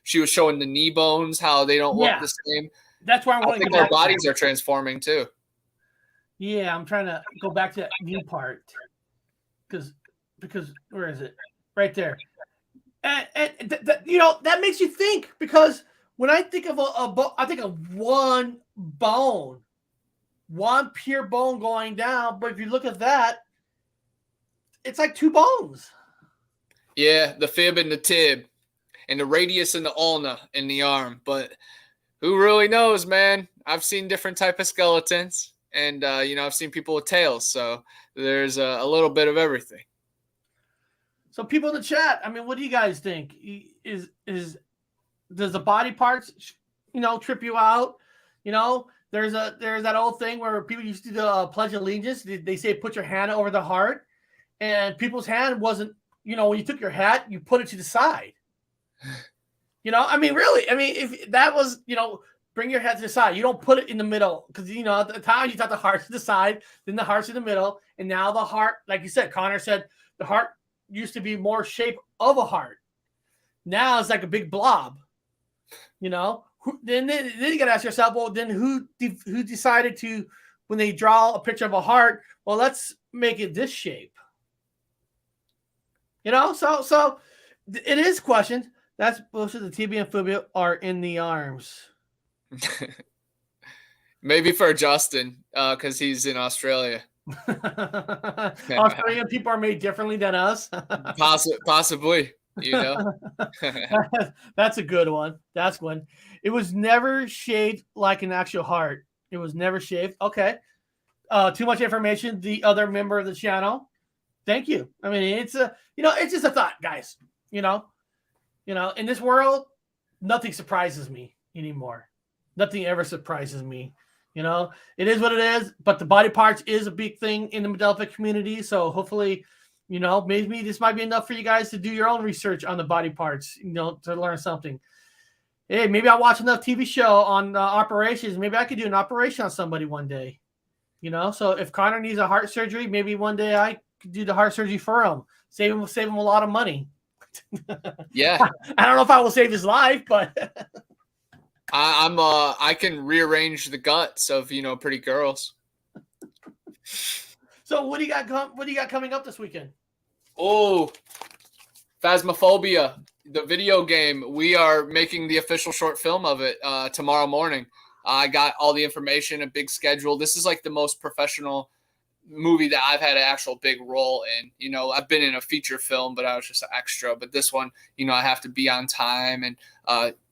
she was showing the knee bones, how they don't look the same. That's why I think our bodies are transforming too. Yeah, I'm trying to go back to that knee part because where is it? Right there. And that makes you think, because when I think of I think of one bone, one pure bone going down. But if you look at that, it's like two bones. Yeah, the fib and the tib, and the radius and the ulna in the arm. But who really knows, man? I've seen different type of skeletons, and I've seen people with tails. So there's a little bit of everything. So people in the chat, I mean, what do you guys think? Does the body parts, trip you out? there's that old thing where people used to do the Pledge of Allegiance. They say put your hand over the heart, and people's hand wasn't. When you took your hat, you put it to the side. I mean, really. I mean, if that was, bring your head to the side. You don't put it in the middle because, at the time you thought the heart's to the side, then the heart's in the middle. And now the heart, like you said, Connor said, the heart used to be more shape of a heart. Now it's like a big blob, Then you got to ask yourself, well, then who decided to, when they draw a picture of a heart, well, let's make it this shape. So it is questioned. That's bullshit. The TB and phobia are in the arms. Maybe for Justin, because he's in Australia. Australian people are made differently than us. Possibly, That's a good one. That's one. It was never shaped like an actual heart. It was never shaped. Okay. Too much information. The other member of the channel. Thank you. I mean, it's just a thought, guys. In this world, nothing surprises me anymore. Nothing ever surprises me. It is what it is, but the body parts is a big thing in the Mandela community. So hopefully, maybe this might be enough for you guys to do your own research on the body parts, to learn something. Hey, maybe I'll watch enough TV show on operations. Maybe I could do an operation on somebody one day. So if Connor needs a heart surgery, maybe one day I could do the heart surgery for him. Save him a lot of money. Yeah. I don't know if I will save his life, but I can rearrange the guts of pretty girls. So what do you got coming up this weekend? Oh, Phasmophobia, the video game. We are making the official short film of it tomorrow morning. I got all the information, a big schedule. This is like the most professional movie that I've had an actual big role in. I've been in a feature film, but I was just an extra. But this one, I have to be on time and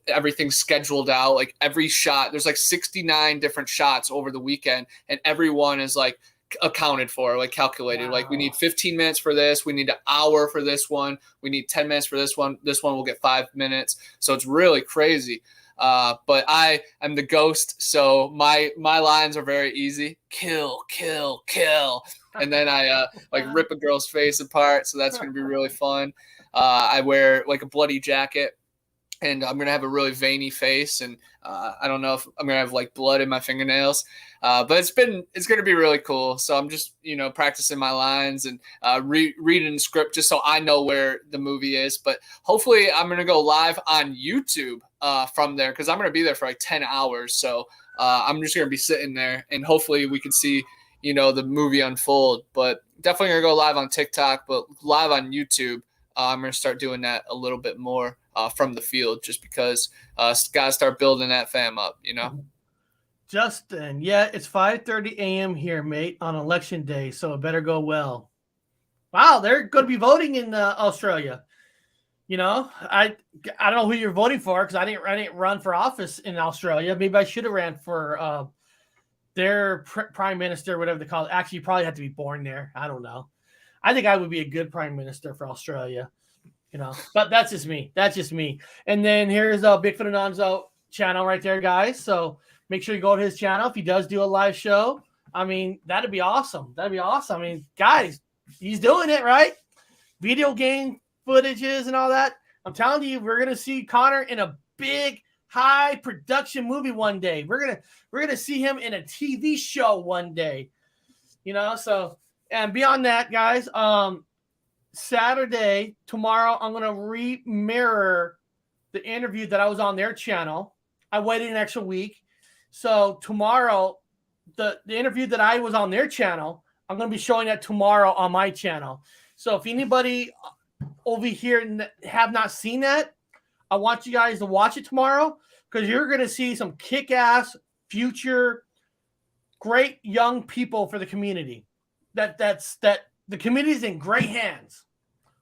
everything's scheduled out. Like every shot, there's like 69 different shots over the weekend, and every one is like accounted for, like calculated. Wow. Like we need 15 minutes for this, we need an hour for this one, we need 10 minutes for this one will get 5 minutes. So it's really crazy. But I am the ghost, so my lines are very easy. Kill, kill, kill. And then I like rip a girl's face apart, so that's going to be really fun. I wear like a bloody jacket, and I'm going to have a really veiny face, and I don't know if I'm going to have like blood in my fingernails. But it's going to be really cool. So I'm just, practicing my lines and reading the script just so I know where the movie is. But hopefully I'm going to go live on YouTube from there, because I'm going to be there for like 10 hours. So I'm just going to be sitting there, and hopefully we can see, the movie unfold. But definitely going to go live on TikTok, but live on YouTube. I'm going to start doing that a little bit more from the field, just because got to start building that fam up, Justin, yeah, it's 5:30 a.m. here, mate, on election day, so it better go well. Wow, they're going to be voting in Australia. I don't know who you're voting for, because I didn't run for office in Australia. Maybe I should have ran for their prime minister, whatever they call it. Actually, you probably have to be born there. I don't know. I think I would be a good prime minister for Australia. But that's just me. And then here's Bigfoot and Onzo channel right there, guys. So make sure you go to his channel if he does do a live show. I mean, that'd be awesome. I mean, guys, he's doing it, right? Video game footages and all that. I'm telling you, we're gonna see Connor in a big, high production movie one day. We're gonna see him in a TV show one day. So, and beyond that, guys, Saturday, tomorrow, I'm going to re-mirror the interview that I was on their channel. I waited an extra week. So tomorrow, the interview that I was on their channel, I'm going to be showing that tomorrow on my channel. So if anybody over here have not seen that, I want you guys to watch it tomorrow, because you're going to see some kick-ass, future, great young people for the community. That the community is in great hands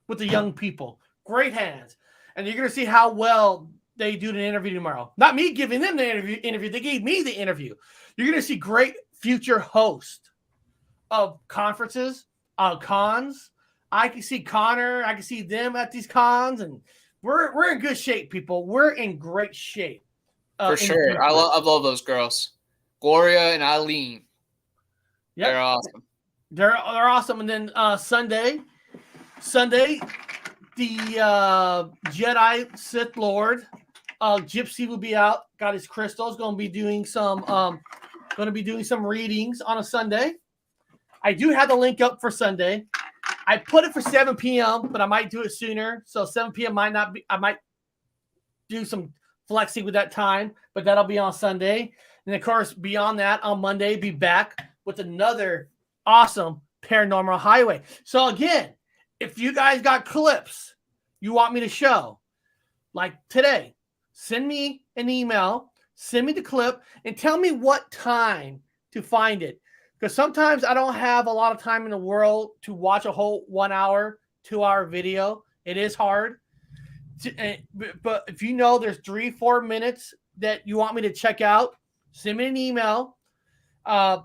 with the young people. Great hands. And you're going to see how well they do the interview tomorrow. Not me giving them the interview. They gave me the interview. You're going to see great future hosts of conferences, cons. I can see Connor. I can see them at these cons. And we're in good shape, people. We're in great shape. For sure. I love those girls. Gloria and Eileen. Yep. They're awesome. They're awesome. And then Sunday, the Jedi Sith Lord, Gypsy will be out. Got his crystals. Going to be doing some readings on a Sunday. I do have the link up for Sunday. I put it for 7 p.m., but I might do it sooner. So 7 p.m. might not be. I might do some flexing with that time, but that'll be on Sunday. And of course, beyond that, on Monday, be back with another awesome Paranormal Highway. So again, if you guys got clips you want me to show, like today, send me an email, send me the clip, and tell me what time to find it. Because sometimes I don't have a lot of time in the world to watch a whole 1 hour, 2 hour video. It is hard. But if you know there's 3-4 minutes that you want me to check out, send me an email.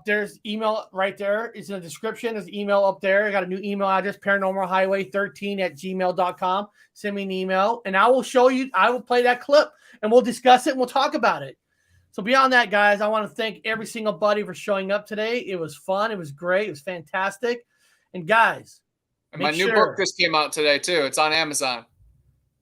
There's email right there. It's in the description. There's email up there. I got a new email address, paranormalhighway13@gmail.com. Send me an email, and I will show you. I will play that clip, and we'll discuss it, and we'll talk about it. So beyond that, guys, I want to thank every single buddy for showing up today. It was fun. It was great. It was fantastic. And guys, and my new book just came out today too. It's on Amazon.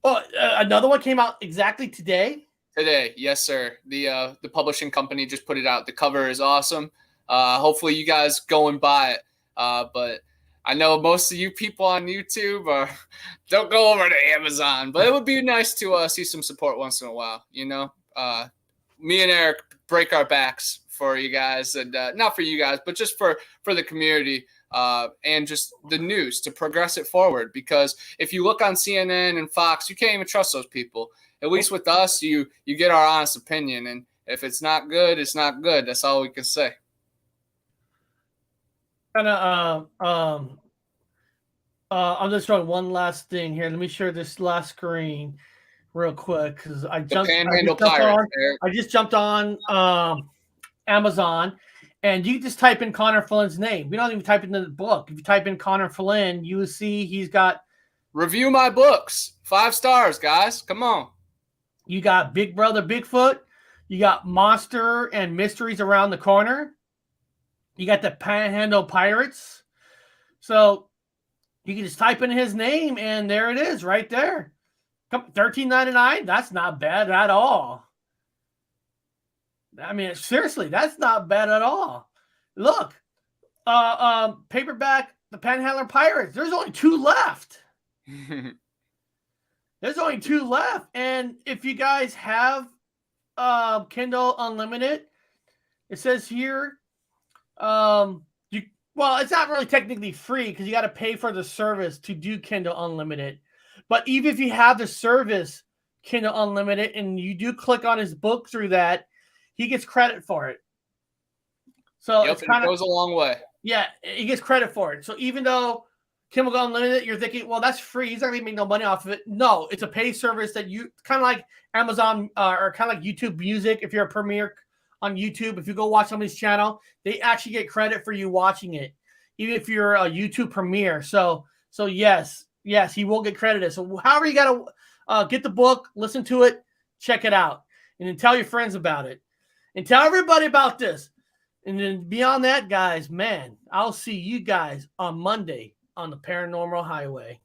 Oh, another one came out exactly today? Today, yes, sir. The publishing company just put it out. The cover is awesome. Hopefully you guys go and buy it. But I know most of you people on YouTube don't go over to Amazon. But it would be nice to see some support once in a while. You know, me and Eric break our backs for you guys, and not for you guys, but just for the community. And just the news to progress it forward. Because if you look on CNN and Fox, you can't even trust those people. At least with us, you get our honest opinion. And if it's not good, it's not good. That's all we can say. I'm just showing one last thing here. Let me share this last screen real quick because I just jumped on Amazon. And you just type in Connor Flynn's name. We don't even type in the book. If you type in Connor Flynn, you will see he's got... Review my books. 5 stars, guys. Come on. You got Big Brother Bigfoot. You got Monster and Mysteries Around the Corner. You got the Panhandle Pirates. So you can just type in his name, and there it is right there. $13.99. That's not bad at all. I mean, seriously, that's not bad at all. Look, paperback, The Panhandler Pirates. There's only 2 left. There's only 2 left. And if you guys have Kindle Unlimited, it says here, well, it's not really technically free because you got to pay for the service to do Kindle Unlimited. But even if you have the service Kindle Unlimited and you do click on his book through that, he gets credit for it. So it goes a long way. Yeah, he gets credit for it. So even though Kindle Unlimited, you're thinking, well, that's free. He's not going to make no money off of it. No, it's a paid service that you kind of like Amazon or kind of like YouTube Music. If you're a premiere on YouTube, if you go watch somebody's channel, they actually get credit for you watching it, even if you're a YouTube premiere. So yes, he will get credited. So however you got to get the book, listen to it, check it out, and then tell your friends about it. And tell everybody about this. And then beyond that, guys, man, I'll see you guys on Monday on the Paranormal Highway.